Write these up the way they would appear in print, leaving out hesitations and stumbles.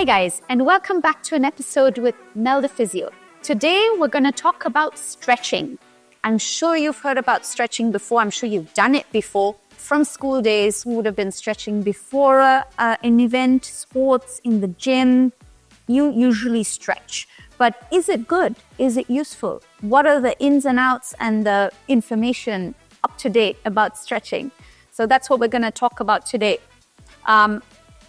Hi guys, and welcome back to an episode with Mel the Physio. Today we're going to talk about stretching. I'm sure you've heard about stretching before. I'm sure you've done it before. From school days, we would have been stretching before an event, sports, in the gym. You usually stretch. But is it good? Is it useful? What are the ins and outs and the information up to date about stretching? So that's what we're going to talk about today.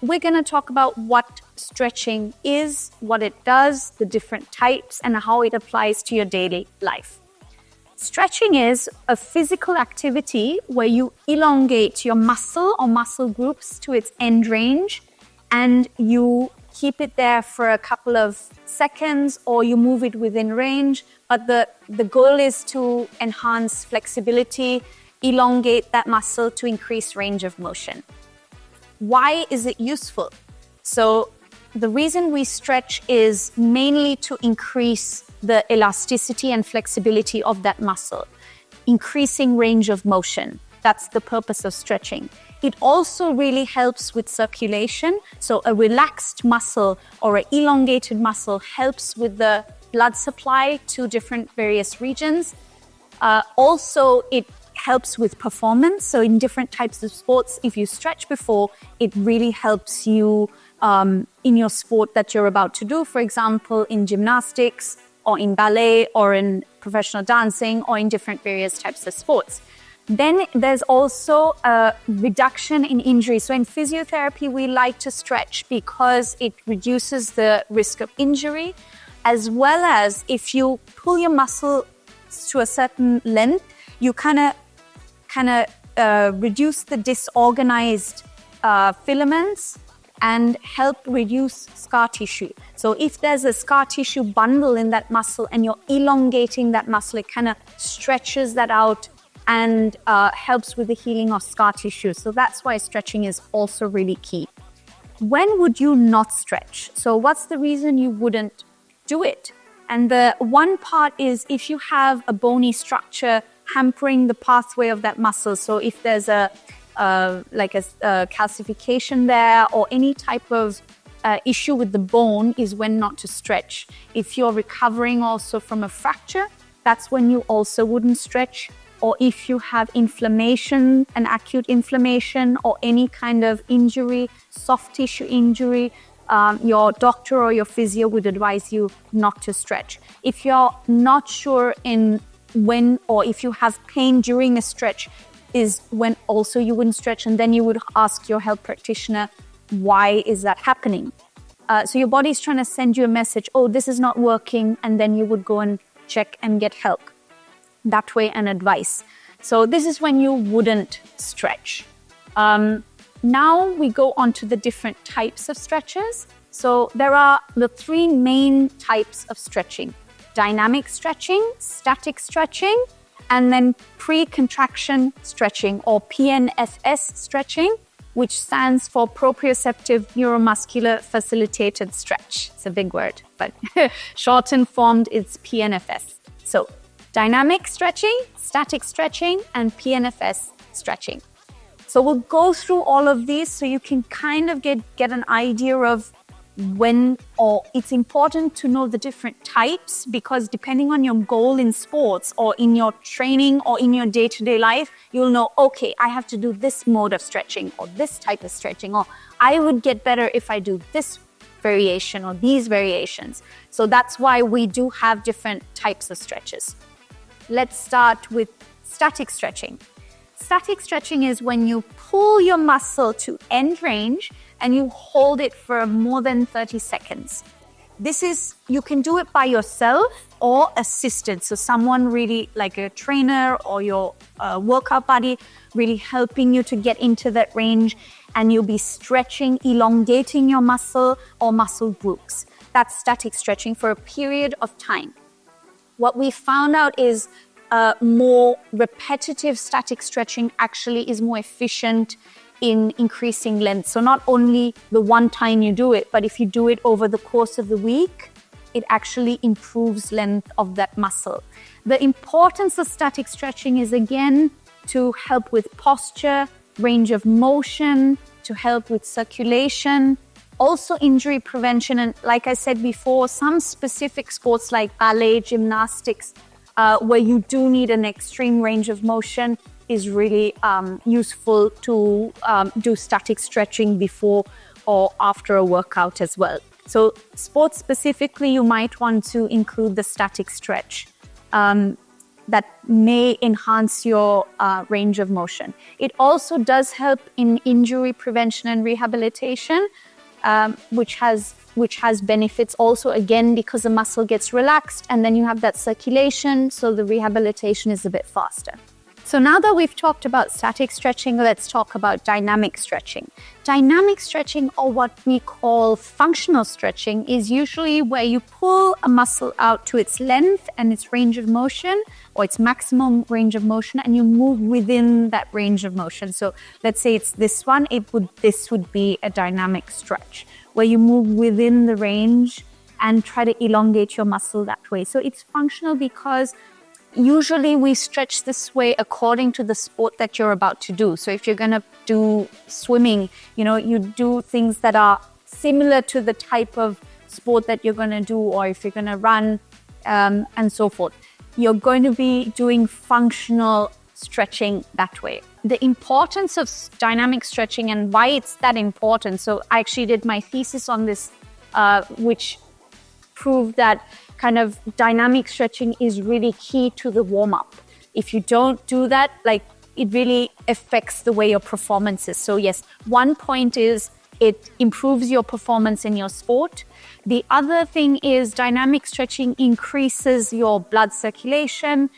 We're going to talk about what stretching is, what it does, the different types, and how it applies to your daily life. Stretching is a physical activity where you elongate your muscle or muscle groups to its end range, and you keep it there for a couple of seconds or you move it within range. But the goal is to enhance flexibility, elongate that muscle to increase range of motion. Why is it useful? So the reason we stretch is mainly to increase the elasticity and flexibility of that muscle, increasing range of motion. That's the purpose of stretching. It also really helps with circulation. So a relaxed muscle or an elongated muscle helps with the blood supply to different various regions. Also, it helps with performance. So in different types of sports, if you stretch before, it really helps you in your sport that you're about to do. For example, in gymnastics or in ballet or in professional dancing or in different various types of sports. Then there's also a reduction in injury. So in physiotherapy, we like to stretch because it reduces the risk of injury, as well as if you pull your muscle to a certain length, you kind of reduce the disorganized filaments and help reduce scar tissue. So if there's a scar tissue bundle in that muscle and you're elongating that muscle, it kind of stretches that out and helps with the healing of scar tissue. So that's why stretching is also really key. When would you not stretch? So what's the reason you wouldn't do it? And the one part is if you have a bony structure hampering the pathway of that muscle. So if there's a calcification there or any type of issue with the bone is when not to stretch. If you're recovering also from a fracture, that's when you also wouldn't stretch. Or if you have inflammation, an acute inflammation or any kind of injury, soft tissue injury, your doctor or your physio would advise you not to stretch. If you're not sure in when or if you have pain during a stretch is when also you wouldn't stretch, and then you would ask your health practitioner, why is that happening? So your body's trying to send you a message, oh, this is not working, and then you would go and check and get help. That way and advice. So this is when you wouldn't stretch. Now we go on to the different types of stretches. So there are the three main types of stretching: dynamic stretching, static stretching, and then pre-contraction stretching or PNFS stretching, which stands for proprioceptive neuromuscular facilitated stretch. It's a big word, but shortened formed it's PNFS. So dynamic stretching, static stretching, and PNFS stretching. So we'll go through all of these so you can kind of get an idea of when, or it's important to know the different types, because depending on your goal in sports or in your training or in your day-to-day life, you'll know, okay, I have to do this mode of stretching or this type of stretching, or I would get better if I do this variation or these variations. So that's why we do have different types of stretches. Let's start with static stretching. Static stretching is when you pull your muscle to end range and you hold it for more than 30 seconds. You can do it by yourself or assisted. So someone really like a trainer or your workout buddy really helping you to get into that range, and you'll be stretching, elongating your muscle or muscle groups. That's static stretching for a period of time. What we found out is more repetitive static stretching actually is more efficient in increasing length. So not only the one time you do it, but if you do it over the course of the week, it actually improves length of that muscle. The importance of static stretching is, again, to help with posture, range of motion, to help with circulation, Also injury prevention, and like I said before, some specific sports like ballet, gymnastics, where you do need an extreme range of motion, is really useful to do static stretching before or after a workout as well. So sports specifically, you might want to include the static stretch that may enhance your range of motion. It also does help in injury prevention and rehabilitation, which has benefits also, again, because the muscle gets relaxed and then you have that circulation, so the rehabilitation is a bit faster. So now that we've talked about static stretching, let's talk about dynamic stretching. Dynamic stretching, or what we call functional stretching, is usually where you pull a muscle out to its length and its range of motion, or its maximum range of motion, and you move within that range of motion. So let's say it's this one, this would be a dynamic stretch, where you move within the range and try to elongate your muscle that way. So it's functional because usually we stretch this way according to the sport that you're about to do. So if you're going to do swimming, you do things that are similar to the type of sport that you're going to do, or if you're going to run and so forth, you're going to be doing functional stretching that way. The importance of dynamic stretching and why it's that important. So I actually did my thesis on this, which proved that kind of dynamic stretching is really key to the warm-up. If you don't do that, it really affects the way your performance is. So yes, one point is it improves your performance in your sport. The other thing is dynamic stretching increases your blood circulation,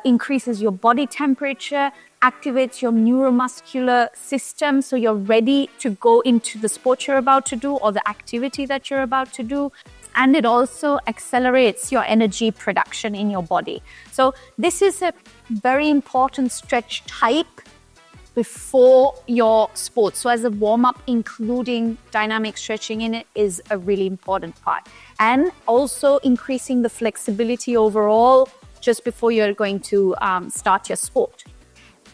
increases your body temperature, activates your neuromuscular system, so you're ready to go into the sport you're about to do or the activity that you're about to do. And it also accelerates your energy production in your body. So this is a very important stretch type before your sport. So as a warm-up, including dynamic stretching in it is a really important part. And also increasing the flexibility overall just before you're going to start your sport.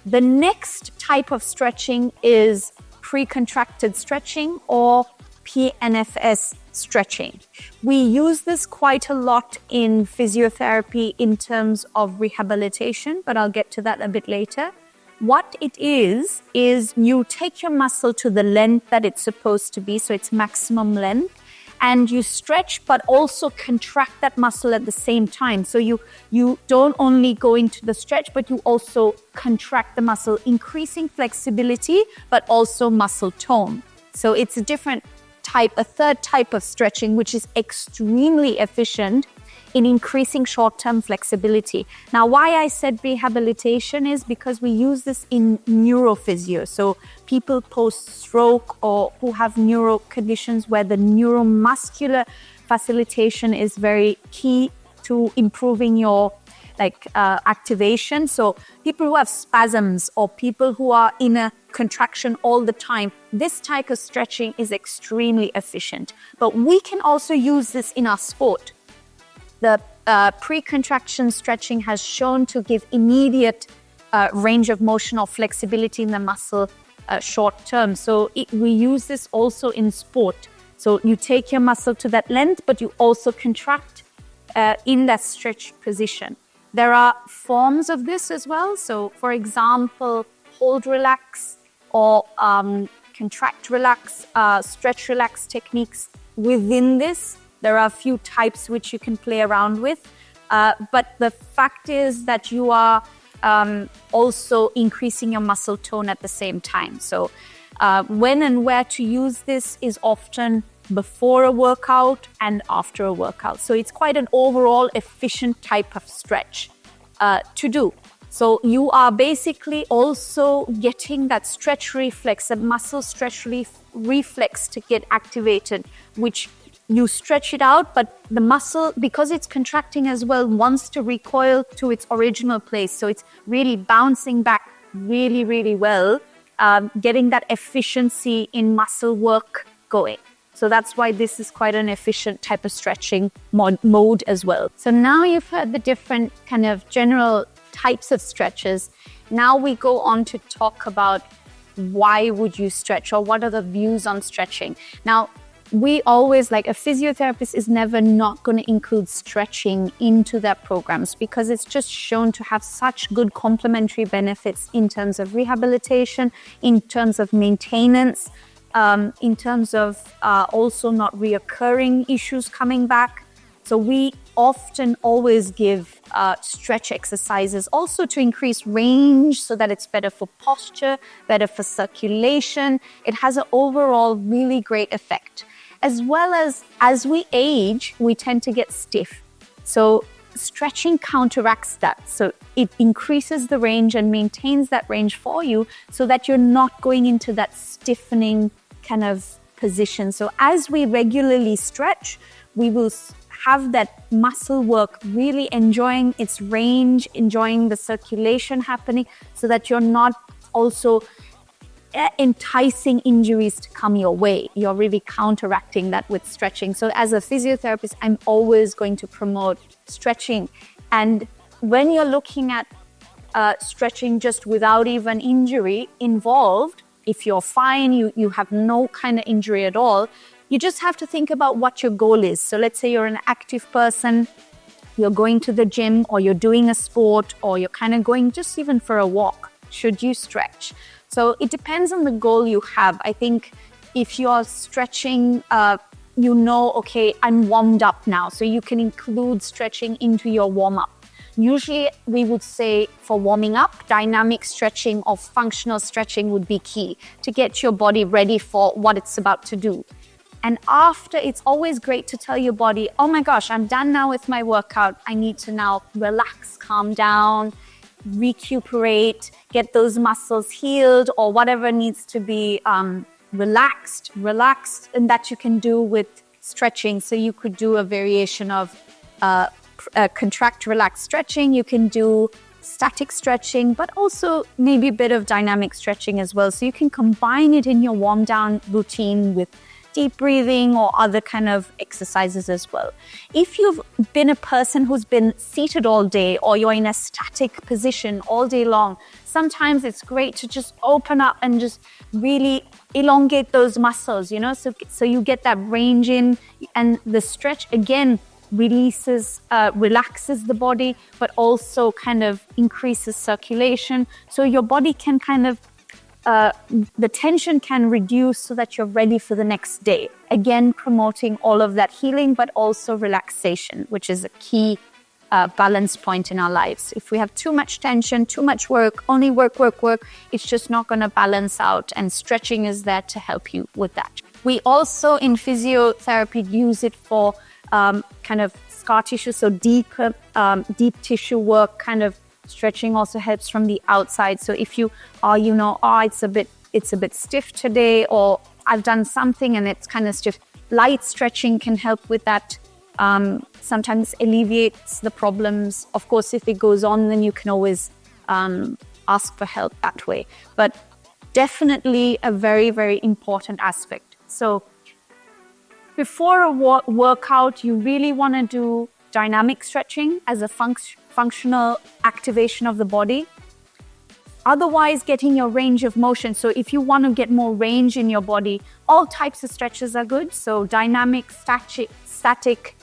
The next type of stretching is pre-contracted stretching, or PNFS stretching. We use this quite a lot in physiotherapy in terms of rehabilitation, but I'll get to that a bit later. What it is you take your muscle to the length that it's supposed to be, so its maximum length, and you stretch but also contract that muscle at the same time. So you don't only go into the stretch, but you also contract the muscle, increasing flexibility but also muscle tone. So it's a third type of stretching, which is extremely efficient in increasing short-term flexibility. Now, why I said rehabilitation is because we use this in neurophysio. So people post-stroke or who have neuro conditions where the neuromuscular facilitation is very key to improving your activation. So people who have spasms or people who are in a contraction all the time, this type of stretching is extremely efficient. But we can also use this in our sport. The pre-contraction stretching has shown to give immediate range of motion or flexibility in the muscle short term. So we use this also in sport. So you take your muscle to that length, but you also contract in that stretch position. There are forms of this as well. So, for example, hold relax or contract relax, stretch relax techniques. Within this, there are a few types which you can play around with. But the fact is that you are also increasing your muscle tone at the same time. So when and where to use this is often before a workout and after a workout. So it's quite an overall efficient type of stretch to do. So you are basically also getting that stretch reflex, that muscle stretch reflex to get activated, which you stretch it out, but the muscle, because it's contracting as well, wants to recoil to its original place. So it's really bouncing back really, really well, getting that efficiency in muscle work going. So that's why this is quite an efficient type of stretching mode as well. So now you've heard the different kind of general types of stretches. Now we go on to talk about why would you stretch, or what are the views on stretching. Now, we always, like, a physiotherapist is never not going to include stretching into their programs, because it's just shown to have such good complementary benefits in terms of rehabilitation, in terms of maintenance, in terms of also not reoccurring issues coming back. So we often always give stretch exercises also to increase range, so that it's better for posture, better for circulation. It has an overall really great effect. As well as we age, we tend to get stiff. So stretching counteracts that. So it increases the range and maintains that range for you, so that you're not going into that stiffening kind of position. So as we regularly stretch, we will have that muscle work really enjoying its range, enjoying the circulation happening, so that you're not also enticing injuries to come your way. You're really counteracting that with stretching. So as a physiotherapist, I'm always going to promote stretching. And when you're looking at stretching just without even injury involved, if you're fine, you have no kind of injury at all, you just have to think about what your goal is. So let's say you're an active person, you're going to the gym, or you're doing a sport, or you're kind of going just even for a walk. Should you stretch? So it depends on the goal you have. I think if you're stretching, okay, I'm warmed up now. So you can include stretching into your warm-up. Usually we would say for warming up, dynamic stretching or functional stretching would be key to get your body ready for what it's about to do. And after, it's always great to tell your body, oh my gosh, I'm done now with my workout. I need to now relax, calm down, recuperate, get those muscles healed, or whatever needs to be relaxed, and that you can do with stretching. So you could do a variation of contract, relax stretching. You can do static stretching, but also maybe a bit of dynamic stretching as well. So you can combine it in your warm down routine with deep breathing or other kind of exercises as well. If you've been a person who's been seated all day, or you're in a static position all day long, sometimes it's great to just open up and just really elongate those muscles, so you get that range in, and the stretch again relaxes the body, but also kind of increases circulation. So your body can kind of the tension can reduce, so that you're ready for the next day. Again, promoting all of that healing, but also relaxation, which is a key balance point in our lives. If we have too much tension, too much work, only work, it's just not going to balance out. And stretching is there to help you with that. We also in physiotherapy use it for kind of scar tissue, so deep tissue work. Kind of stretching also helps from the outside. So if you are, it's a bit stiff today, or I've done something and it's kind of stiff, light stretching can help with that. Sometimes alleviates the problems. Of course, if it goes on, then you can always ask for help that way. But definitely a very, very important aspect. So before a workout, you really want to do dynamic stretching as a functional activation of the body. Otherwise, getting your range of motion. So if you want to get more range in your body, all types of stretches are good. So dynamic, static,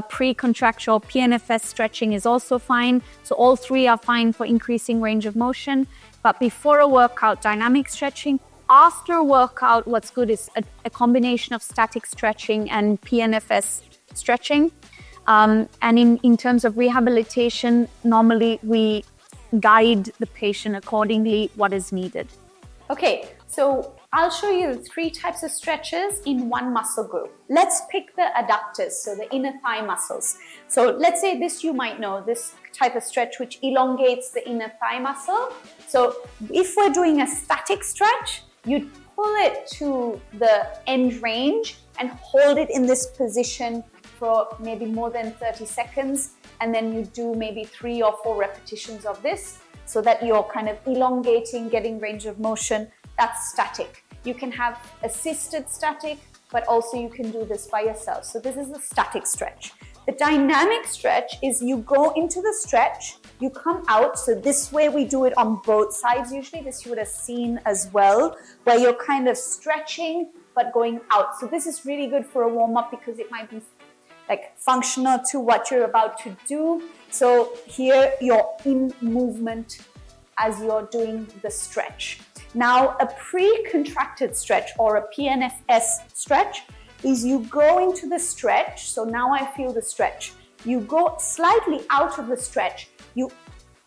pre-contracture, PNFS stretching is also fine. So all three are fine for increasing range of motion. But before a workout, dynamic stretching. After a workout, what's good is a combination of static stretching and PNFS stretching. And in terms of rehabilitation, normally we guide the patient accordingly what is needed. Okay, so I'll show you the 3 types of stretches in one muscle group. Let's pick the adductors, so the inner thigh muscles. So let's say this, you might know, this type of stretch which elongates the inner thigh muscle. So if we're doing a static stretch, you pull it to the end range and hold it in this position for maybe more than 30 seconds. And then you do maybe 3 or 4 repetitions of this, so that you're kind of elongating, getting range of motion. That's static. You can have assisted static, but also you can do this by yourself. So this is the static stretch. The dynamic stretch is you go into the stretch, you come out. So this way we do it on both sides usually. This you would have seen as well, where you're kind of stretching but going out. So this is really good for a warm-up because it might be like functional to what you're about to do. So here you're in movement as you're doing the stretch. Now, a pre-contracted stretch or a PNFS stretch is you go into the stretch. So now I feel the stretch. You go slightly out of the stretch. You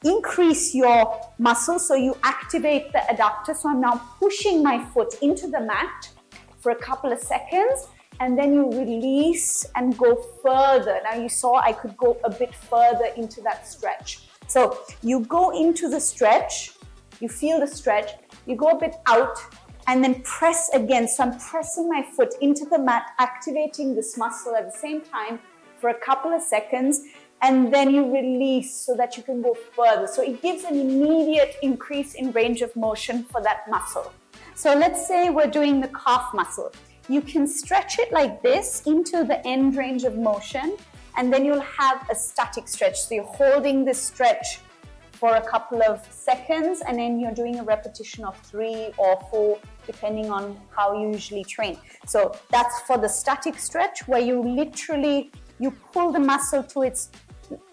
increase your muscle, so you activate the adductor. So I'm now pushing my foot into the mat for a couple of seconds, and then you release and go further. Now you saw I could go a bit further into that stretch. So you go into the stretch, you feel the stretch, you go a bit out, and then press again. So I'm pressing my foot into the mat, activating this muscle at the same time for a couple of seconds, and then you release so that you can go further. So it gives an immediate increase in range of motion for that muscle. So let's say we're doing the calf muscle. You can stretch it like this into the end range of motion, and then you'll have a static stretch. So you're holding this stretch for a couple of seconds, and then you're doing a repetition of 3 or 4, depending on how you usually train. So that's for the static stretch, where you literally, you pull the muscle to its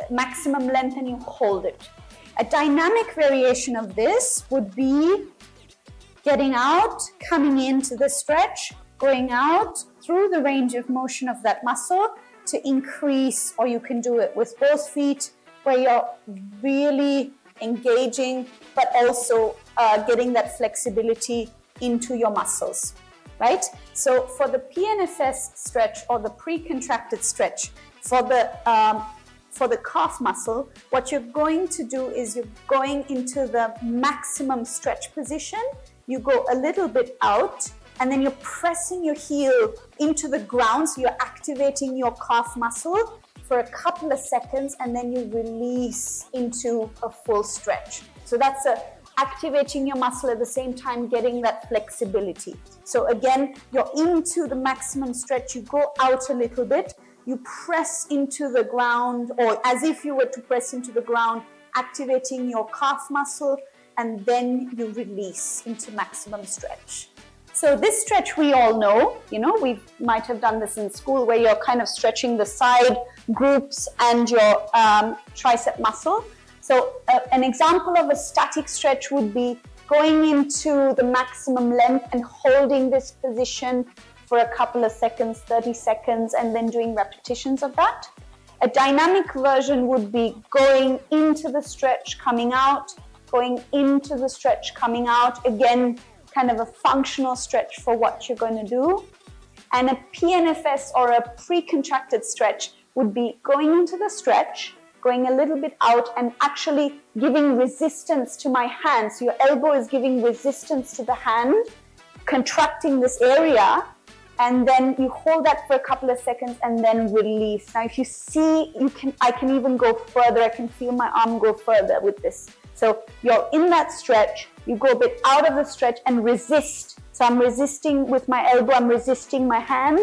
maximum length and you hold it. A dynamic variation of this would be getting out, coming into the stretch, going out through the range of motion of that muscle to increase, or you can do it with both feet, where you're really engaging, but also getting that flexibility into your muscles, right? So for the PNFS stretch or the pre-contracted stretch, for the calf muscle, what you're going to do is you're going into the maximum stretch position. You go a little bit out, and then you're pressing your heel into the ground. So you're activating your calf muscle for a couple of seconds, and then you release into a full stretch. So that's activating your muscle at the same time, getting that flexibility. So again, you're into the maximum stretch, you go out a little bit, you press into the ground, or as if you were to press into the ground, activating your calf muscle, and then you release into maximum stretch. So this stretch we all know, we might have done this in school, where you're kind of stretching the side groups and your tricep muscle. So an example of a static stretch would be going into the maximum length and holding this position for a couple of seconds, 30 seconds, and then doing repetitions of that. A dynamic version would be going into the stretch, coming out, going into the stretch, coming out, again, kind of a functional stretch for what you're going to do. And a PNFS or a pre-contracted stretch would be going into the stretch, going a little bit out, and actually giving resistance to my hand. So your elbow is giving resistance to the hand, contracting this area, and then you hold that for a couple of seconds and then release. Now, if you see, I can even go further. I can feel my arm go further with this. So you're in that stretch, you go a bit out of the stretch and resist. So I'm resisting with my elbow, I'm resisting my hand,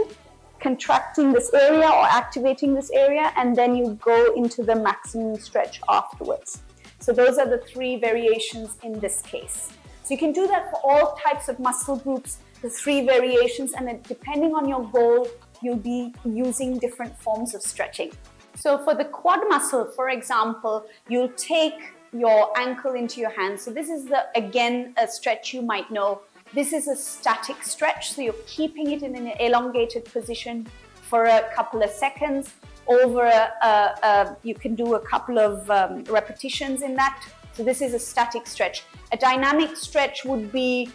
contracting this area or activating this area, and then you go into the maximum stretch afterwards. So those are the 3 variations in this case. So you can do that for all types of muscle groups, the 3 variations, and then depending on your goal, you'll be using different forms of stretching. So for the quad muscle, for example, you'll take your ankle into your hand. So this is again a stretch you might know. This is a static stretch, so you're keeping it in an elongated position for a couple of seconds. You can do a couple of repetitions in that. So this is a static stretch. A dynamic stretch would be,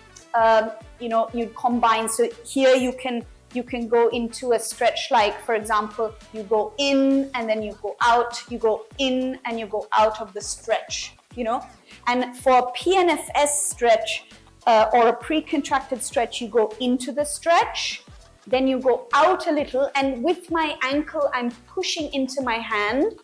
you'd combine. So here you can go into a stretch like, for example, you go in and then you go out, you go in and you go out of the stretch, And for a PNFS stretch or a pre-contracted stretch, you go into the stretch, then you go out a little, and with my ankle, I'm pushing into my hand,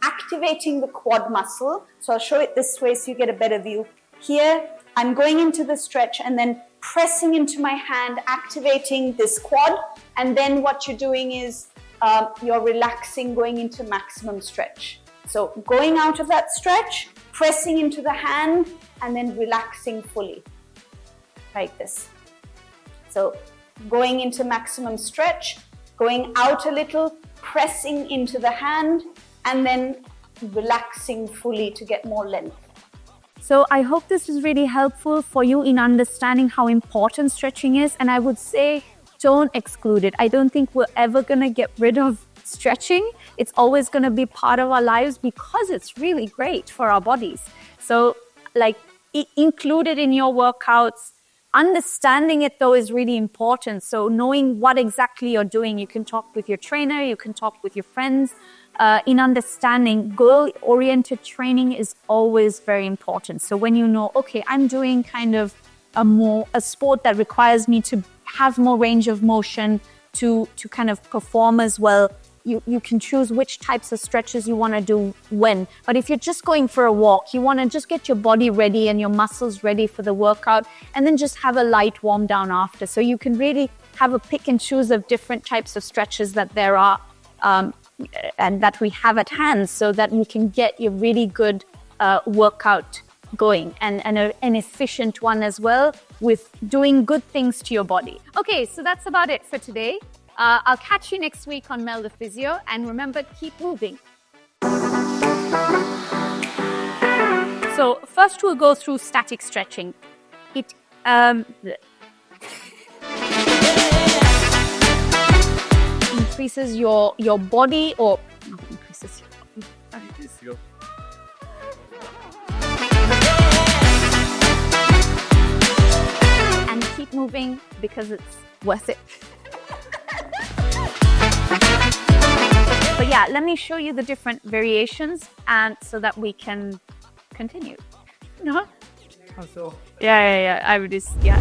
activating the quad muscle. So I'll show it this way so you get a better view. Here, I'm going into the stretch and then pressing into my hand, activating this quad, and then what you're doing is you're relaxing, going into maximum stretch. So going out of that stretch, pressing into the hand, and then relaxing fully, like this. So going into maximum stretch, going out a little, pressing into the hand, and then relaxing fully to get more length. So I hope this is really helpful for you in understanding how important stretching is. And I would say, don't exclude it. I don't think we're ever going to get rid of stretching. It's always going to be part of our lives because it's really great for our bodies. So like include it in your workouts. Understanding it though is really important. So knowing what exactly you're doing, you can talk with your trainer, you can talk with your friends. In understanding, goal-oriented training is always very important. So when you know, okay, I'm doing kind of a sport that requires me to have more range of motion to kind of perform as well, you can choose which types of stretches you want to do when. But if you're just going for a walk, you want to just get your body ready and your muscles ready for the workout, and then just have a light warm down after. So you can really have a pick and choose of different types of stretches that there are and that we have at hand, so that you can get your really good workout going, and an efficient one as well, with doing good things to your body. Okay, so that's about it for today. I'll catch you next week on Mel the Physio, and remember, keep moving. So first we'll go through static stretching. It increases your body, or not increases. And keep moving because it's worth it. But yeah, let me show you the different variations, and so that we can continue. No? So Yeah. I would just, yeah.